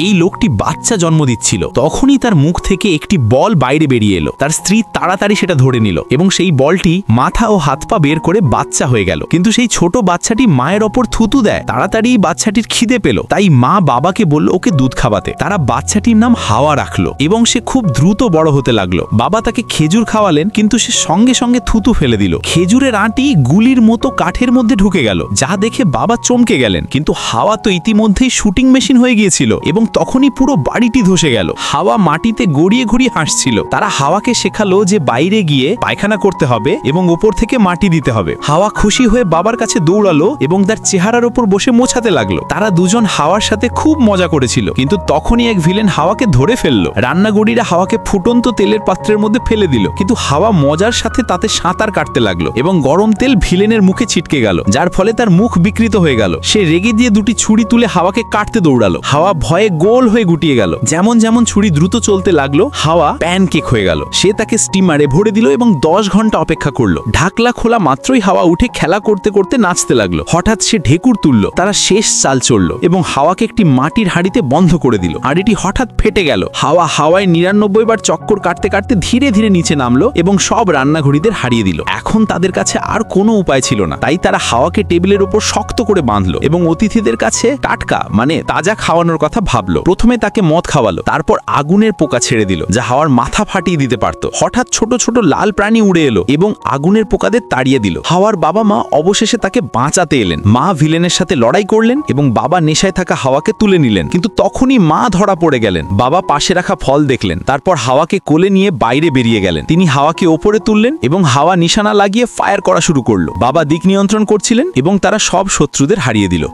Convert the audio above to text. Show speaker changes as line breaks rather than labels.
এই লোকটি বাচ্চা জন্ম দিচ্ছিল। তখনই তার মুখ থেকে একটি বল বাইরে বেরিয়ে এলো। তার স্ত্রী তাড়াতাড়ি সেটা ধরে নিল এবং সেই বলটি মাথা ও হাত পা বের করে বাচ্চা হয়ে গেল। কিন্তু সেই ছোট বাচ্চাটি মায়ের ওপর থুতু দেয়। তাড়াতাড়ি বাচ্চাটির খিদে পেল, তাই মা বাবাকে বলল ওকে দুধ খাওয়াতে। তারা বাচ্চাটির নাম হাওয়া রাখলো এবং সে খুব দ্রুত বড় হতে লাগলো। বাবা তাকে খেজুর খাওয়ালেন, কিন্তু সে সঙ্গে সঙ্গে থুতু ফেলে দিল। খেজুরের আঁটি গুলির মতো কাঠের মধ্যে ঢুকে গেল, যা দেখে বাবা চমকে গেলেন। কিন্তু হাওয়া তো ইতিমধ্যেই শুটিং মেশিন হয়ে গিয়েছিল এবং তখনই পুরো বাড়িটি ধসে গেল। হাওয়া মাটিতে গড়িয়ে গড়িয়ে হাসছিল। তারা হাওয়াকে শেখালো যে বাইরে গিয়ে পায়খানা করতে হবে এবং উপর থেকে মাটি দিতে হবে। হাওয়া খুশি হয়ে বাবার কাছে দৌড়ালো এবং তার চেহারার উপর বসে মোছাতে লাগলো। তারা দুজন হাওয়ার সাথে খুব মজা করেছিল, কিন্তু তখনই এক ভিলেন হাওয়াকে ধরে ফেললো। রান্নাগড়িরা হাওয়াকে ফুটন্ত তেলের পাত্রের মধ্যে ফেলে দিল, কিন্তু হাওয়া মজার সাথে তাতে সাঁতার কাটতে লাগলো এবং গরম তেল ভিলেনের মুখে ছিটকে গেল, যার ফলে তার মুখ বিকৃত হয়ে গেল। সে রেগে দিয়ে দুটি ছুরি তুলে হাওয়াকে কাটতে দৌড়ালো। হাওয়া ভয়ে গোল হয়ে গুটিয়ে গেল। যেমন যেমন ছুরি দ্রুত চলতে লাগলো, হাওয়া প্যানকেক হয়ে গেল। সে তাকে স্টিমারে ভরে দিল এবং 10 ঘন্টা অপেক্ষা করলো। ঢাকলা খোলা মাত্রই হাওয়া উঠে খেলা করতে করতে নাচতে লাগলো। হঠাৎ সে ঢেকুর তুলল। তারা শেষ চাল চলল এবং হাওয়াকে একটি মাটির হাঁড়িতে বন্ধ করে দিল। হাঁড়িটি হঠাৎ ফেটে গেল। হাওয়ায় 99 বার চক্কর কাটতে কাটতে ধীরে ধীরে নিচে নামলো এবং সব রান্নাঘড়িদের হারিয়ে দিল। এখন তাদের কাছে আর কোনো উপায় ছিল না, তাই তারা হাওয়াকে টেবিলের উপর শক্ত করে বাঁধলো এবং অতিথিদের কাছে টাটকা তাজা খাওয়ানোর কথা ভাবলো। প্রথমে তাকে মদ খাওয়ালো, তারপর আগুনের পোকা ছেড়ে দিল, যা হাওয়ার মাথা ফাটিয়ে দিতে পারত। হঠাৎ ছোট ছোট লাল প্রাণী উড়ে এলো এবং আগুনের পোকাদের তাড়িয়ে দিল। হাওয়ার বাবা মা অবশেষে তাকে বাঁচাতে এলেন। মা ভিলেনের সাথে লড়াই করলেন এবং বাবা নেশায় থাকা হাওয়াকে তুলে নিলেন, কিন্তু তখনই মা ধরা পড়ে গেলেন। বাবা পাশে রাখা ফল দেখলেন, তারপর হাওয়াকে কোলে নিয়ে বাইরে বেরিয়ে গেলেন। তিনি হাওয়াকে ওপরে তুললেন এবং হাওয়া নিশানা লাগিয়ে ফায়ার করা শুরু করলো। বাবা দিক নিয়ন্ত্রণ করছিলেন এবং তারা সব শত্রুদের হারিয়ে দিল।